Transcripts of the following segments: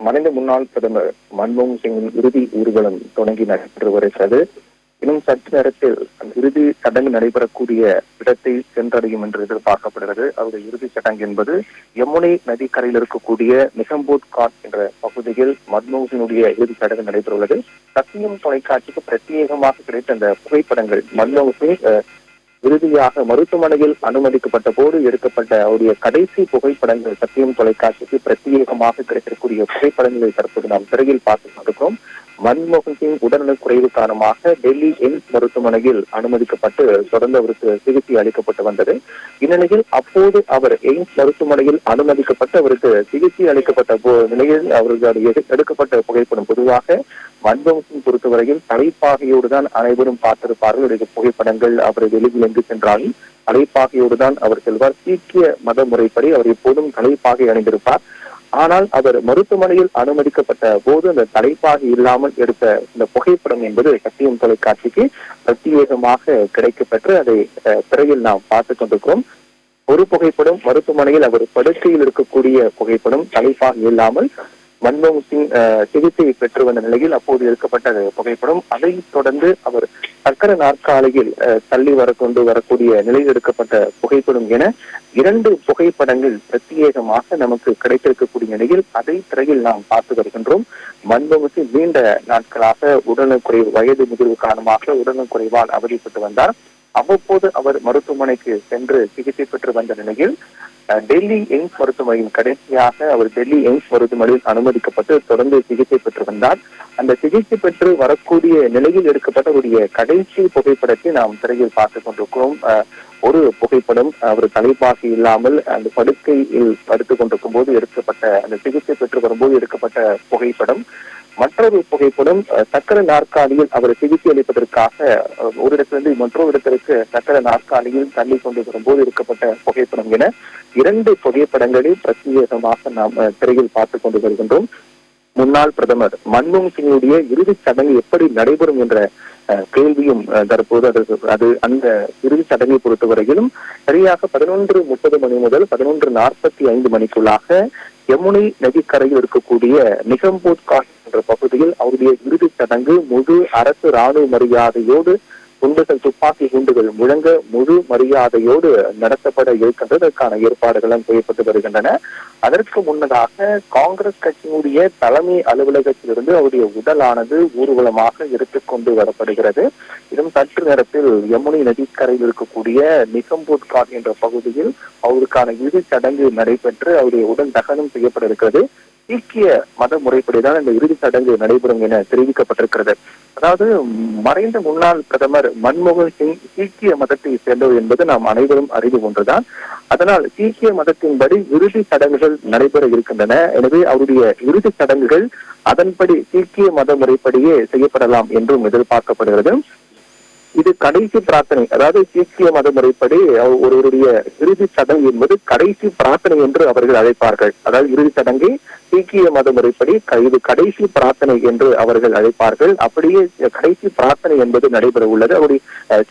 மறைந்த முன்னாள் பிரதமர் மன்மோகன் சிங்கின் இறுதி ஊர்வலம் தொடங்கி நடைபெற்று வருகிறது. இன்னும் சற்று நேரத்தில் அந்த இறுதி சடங்கு நடைபெறக்கூடிய இடத்தை சென்றடையும் என்று எதிர்பார்க்கப்படுகிறது. அவருடைய இறுதி சடங்கு என்பது யமுனை நதிக்கரையில் இருக்கக்கூடிய நிகம்போத் காட் என்ற பகுதியில் மன்மோகன் சிங்குடைய இறுதி சடங்கு நடைபெறவுள்ளது. சத்தியம் தொலைக்காட்சிக்கு பிரத்யேகமாக கிடைத்த அந்த புகைப்படங்கள் மன்மோகன் சிங் இறுதியாக மருத்துவமனையில் அனுமதிக்கப்பட்ட போது எடுக்கப்பட்ட அவருடைய கடைசி புகைப்படங்கள் சத்தியம் தொலைக்காட்சிக்கு பிரத்யேகமாக கிடைக்கக்கூடிய புகைப்படங்களை தற்போது நாம் திரையில் பார்த்துக் கொண்டிருக்கிறோம். மன்மோகன் சிங் உடல்நலக் குறைவு காரணமாக டெல்லி எய்ம்ஸ் மருத்துவமனையில் அனுமதிக்கப்பட்டு தொடர்ந்து அவருக்கு சிகிச்சை அளிக்கப்பட்டு வந்தது. இந்நிலையில் அப்போது அவர் எய்ம்ஸ் மருத்துவமனையில் அனுமதிக்கப்பட்டு அவருக்கு சிகிச்சை அளிக்கப்பட்ட நிலையில் அவர்கள் எடுக்கப்பட்ட புகைப்படம். பொதுவாக மன்மோகன் சிங் பொறுத்தவரையில் தலைப்பாகையோடு தான் அனைவரும் பார்த்திருப்பார்கள். அவருடைய புகைப்படங்கள் அவர் வெளியில் எங்கு சென்றாலும் தலைப்பாகையோடு தான் அவர் செல்வார். சீக்கிய மத முறைப்படி அவர் எப்போதும் தலைப்பாகை அணிந்திருப்பார். ஆனால் அவர் மருத்துவமனையில் அனுமதிக்கப்பட்ட போது அந்த தலைப்பாகை இல்லாமல் எடுத்த இந்த புகைப்படம் என்பது சத்தியம் தொலைக்காட்சிக்கு பிரத்யேகமாக கிடைக்கப்பெற்று அதை திரையில் நாம் பார்த்துக் கொண்டிருக்கிறோம். ஒரு புகைப்படம் மருத்துவமனையில் அவர் படுக்கையில் இருக்கக்கூடிய புகைப்படம், தலைப்பாகை இல்லாமல் மன்மோகன் சிங் சிகிச்சை பெற்று வந்த நிலையில் அப்போது எடுக்கப்பட்ட புகைப்படம். அதைத் தொடர்ந்து அவர் சக்கர நாற்காலியில் தள்ளி வரக்கூடிய நிலையில் எடுக்கப்பட்ட புகைப்படம் என 2 புகைப்படங்கள் பிரத்யேகமாக நமக்கு கிடைத்திருக்கக்கூடிய நிலையில் அதை திரையில் நாம் பார்த்து வருகின்றோம். மன்மோகன் சிங் நீண்ட நாட்களாக உடல்நலக்குறைவு, வயது முதிர்வு காரணமாக உடல்நலக்குறைவால் அவதிப்பட்டு வந்தார். அவ்வப்போது அவர் மருத்துவமனைக்கு சென்று சிகிச்சை பெற்று வந்த நிலையில் டெல்லி எய்ம்ஸ் மருத்துவமனையில் கடைசியாக அவர் டெல்லி எய்ம்ஸ் மருத்துவமனையில் அனுமதிக்கப்பட்டு தொடர்ந்து சிகிச்சை பெற்று வந்தார். அந்த சிகிச்சை பெற்று வரக்கூடிய நிலையில் எடுக்கப்பட்ட அவருடைய கடைசி புகைப்படத்தை நாம் திரையில் பார்த்துக் கொண்டிருக்கிறோம். ஒரு புகைப்படம் அவர் தலைப்பாகை இல்லாமல் அந்த படுக்கையில் படுத்துக் கொண்டிருக்கும் போது எடுக்கப்பட்ட, அந்த சிகிச்சை பெற்று வரும்போது எடுக்கப்பட்ட புகைப்படம். மற்றொரு புகைப்படம் சக்கர நாற்காலியில் அவர் சிகிச்சை அளிப்பதற்காக ஒரு இடத்திலிருந்து மற்றொரு இடத்திற்கு சக்கர நாற்காலியில் தள்ளி கொண்டு வரும்போது எடுக்கப்பட்ட புகைப்படம் என 2 புகைப்படங்களை பிரத்யேகமாக நாம் திரையில் பார்த்துக் கொண்டு வருகின்றோம். முன்னாள் பிரதமர் மன்மோகன் சிங்குடைய இறுதி சடங்கு எப்படி நடைபெறும் என்ற கேள்வியும் தற்போது அது அந்த இறுதி சடங்கை பொறுத்தவரையிலும் சரியாக 11:30 மணி முதல் 11:45 மணிக்குள்ளாக யமுனை நதிக்கரையில் இருக்கக்கூடிய நிகம்போத் காட் என்ற பகுதியில் அவருடைய இறுதி சடங்கு முழு அரசு ராணுவ மரியாதையோடு துப்பாக்கி குண்டுகள் முழங்க முழு மரியாதையோடு நடத்தப்பட இருக்கின்றதற்கான ஏற்பாடுகளும் செய்யப்பட்டு வருகின்றன. அதற்கு முன்னதாக காங்கிரஸ் கட்சியினுடைய தலைமை அலுவலகத்திலிருந்து அவருடைய உடலானது ஊர்வலமாக எடுத்துக்கொண்டு வரப்படுகிறது. இன்னும் சற்று நேரத்தில் யமுனை நதிக்கரையில் இருக்கக்கூடிய நிகம்போத் காட் என்ற பகுதியில் அவருக்கான இறுதி சடங்கு நடைபெற்று அவருடைய உடல் தகனம் செய்யப்பட இருக்கிறது. சீக்கிய மத முறைப்படிதான் இந்த இறுதி சடங்கு நடைபெறும் என தெரிவிக்கப்பட்டிருக்கிறது. அதாவது மறைந்த முன்னாள் பிரதமர் மன்மோகன் சிங் சீக்கிய மதத்தை சேர்ந்தவர் என்பது நாம் அனைவரும் அறிவு ஒன்றுதான். அதனால் சீக்கிய மதத்தின்படி இறுதி சடங்குகள் நடைபெற இருக்கின்றன. எனவே அவருடைய இறுதி சடங்குகள் அதன்படி சீக்கிய மத முறைப்படியே செய்யப்படலாம் என்றும் எதிர்பார்க்கப்படுகிறது. இது கடைசி பிரார்த்தனை, அதாவது சீக்கிய மத முறைப்படி ஒருவருடைய இறுதி சடங்கு என்பது கடைசி பிரார்த்தனை என்று அவர்கள் அழைப்பார்கள். அதாவது இறுதி சடங்கை சீக்கிய மத முறைப்படி இது கடைசி பிரார்த்தனை என்று அவர்கள் அழைப்பார்கள். அப்படியே கடைசி பிரார்த்தனை என்பது நடைபெற உள்ளது. அப்படி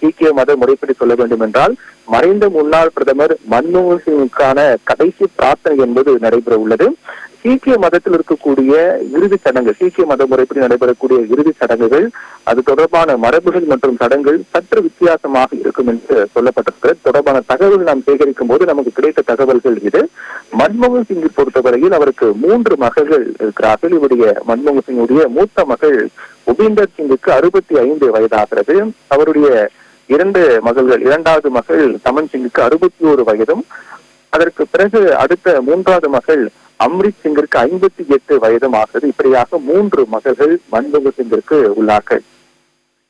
சீக்கிய மத முறைப்படி சொல்ல வேண்டும் என்றால் மறைந்த முன்னாள் பிரதமர் மன்மோகன் சிங்குக்கான கடைசி பிரார்த்தனை என்பது நடைபெற உள்ளது. சீக்கிய மதத்தில் இருக்கக்கூடிய இறுதி சடங்கு, சீக்கிய மத முறைப்படி நடைபெறக்கூடிய இறுதி சடங்குகள், அது தொடர்பான மரபுகள் மற்றும் சடங்குகள் சற்று வித்தியாசமாக இருக்கும் என்று சொல்லப்பட்டிருக்கிறது. தொடர்பான தகவல் நாம் சேகரிக்கும் போது நமக்கு கிடைத்த தகவல்கள் இது. மன்மோகன் சிங்கை பொறுத்தவரையில் அவருக்கு 3 மகள்கள் இருக்கிறார்கள். இவருடைய மன்மோகன் சிங்குடைய மூத்த மகள் உபீந்தர் சிங்குக்கு 65 வயதாகிறது. அவருடைய 2 மகள்கள், 2வது மகள் தமன் சிங்குக்கு 61 வயதும், அதற்கு பிறகு அடுத்த 3வது மகள் அம்ரித் சிங்கிற்கு 58 வயதும் ஆகிறது. இப்படியாக 3 மகள்கள் மன்மோகன் சிங்கிற்கு உள்ளார்கள்.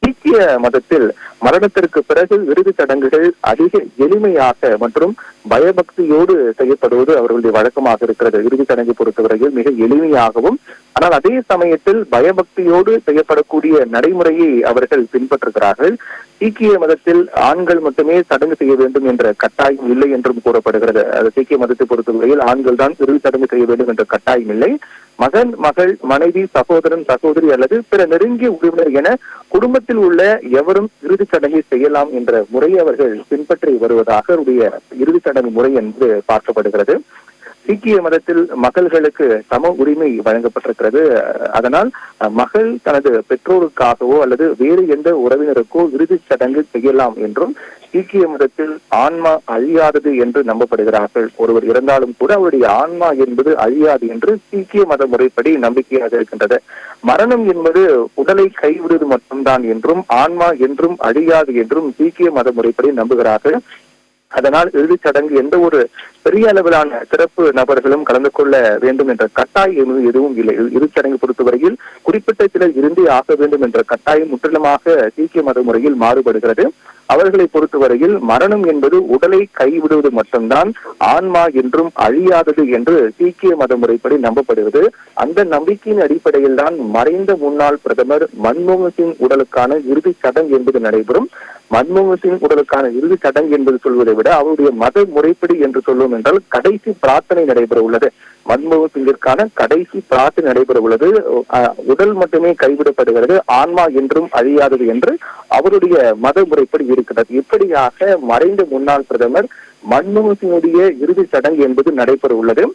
சீக்கிய மதத்தில் மரணத்திற்கு பிறகு இறுதி சடங்குகள் அதிக எளிமையாக மற்றும் பயபக்தியோடு செய்யப்படுவது அவர்களுடைய வழக்கமாக இருக்கிறது. இறுதி சடங்கை பொறுத்தவரையில் மிக எளிமையாகவும் ஆனால் அதே சமயத்தில் பயபக்தியோடு செய்யப்படக்கூடிய நடைமுறையை அவர்கள் பின்பற்றுகிறார்கள். சீக்கிய மதத்தில் ஆண்கள் மட்டுமே சடங்கு செய்ய வேண்டும் என்ற கட்டாயம் இல்லை என்றும் கூறப்படுகிறது. சீக்கிய மதத்தை பொறுத்தவரையில் ஆண்கள் தான் இறுதி சடங்கு செய்ய வேண்டும் என்ற கட்டாயம் இல்லை. மகன், மகள், மனைவி, சகோதரன், சகோதரி அல்லது பிற நெருங்கிய உறவினர் என குடும்பத்தில் உள்ள எவரும் இறுதி சடங்கை செய்யலாம் என்ற முறையை அவர்கள் பின்பற்றி வருவதாக அவருடைய இறுதி சடங்கு முறை என்று பார்க்கப்படுகிறது. சீக்கிய மதத்தில் மகள்களுக்கு சம உரிமை வழங்கப்பட்டிருக்கிறது. அதனால் மகள் தனது பெற்றோருக்காகவோ அல்லது வேறு எந்த உறவினருக்கோ இறுதிச் சடங்கு செய்யலாம் என்றும் சீக்கிய மதத்தில் ஆன்மா அழியாதது என்று நம்பப்படுகிறார்கள். ஒருவர் இறந்தாலும் கூட அவருடைய ஆன்மா என்பது அழியாது என்று சீக்கிய மத முறைப்படி நம்பிக்கையாக இருக்கின்றது. மரணம் என்பது உடலை கைவிடுவது மட்டும்தான் என்றும் ஆன்மா என்றும் அழியாது என்றும் சீக்கிய மத முறைப்படி நம்புகிறார்கள். அதனால் இறுதிச் சடங்கு எந்த ஒரு பெரிய அளவிலான சிறப்பு நபர்களும் கலந்து கொள்ள வேண்டும் என்ற கட்டாயம் எதுவும் இல்லை. இறுதிச் சடங்கு பொறுத்தவரையில் குறிப்பிட்ட சிலர் இருந்தே ஆக வேண்டும் என்ற கட்டாயம் முற்றிலுமாக சீக்கிய மத முறையில் மாறுபடுகிறது. அவர்களை பொறுத்தவரையில் மரணம் என்பது உடலை கைவிடுவது மட்டும்தான், ஆன்மா என்றும் அழியாதது என்று சீக்கிய மத முறைப்படி நம்பப்படுகிறது. அந்த நம்பிக்கையின் அடிப்படையில் தான் மறைந்த முன்னாள் பிரதமர் மன்மோகன் சிங் உடலுக்கான இறுதிச் சடங்கு என்பது நடைபெறும். மன்மோகன் சிங் உடலுக்கான இறுதி சடங்கு என்பது சொல்வதை விட அவருடைய மத முறைப்படி என்று சொல்லும் என்றால் கடைசி பிரார்த்தனை நடைபெற உள்ளது. மன்மோகன் சிங்கிற்கான கடைசி பிரார்த்தனை நடைபெற உள்ளது. உடல் மட்டுமே கைவிடப்படுகிறது, ஆன்மா என்றும் அழியாதது என்று அவருடைய மத முறைப்படி இருக்கிறது. இப்படியாக மறைந்த முன்னாள் பிரதமர் மன்மோகன் சிங்குடைய இறுதி சடங்கு என்பது நடைபெற உள்ளது.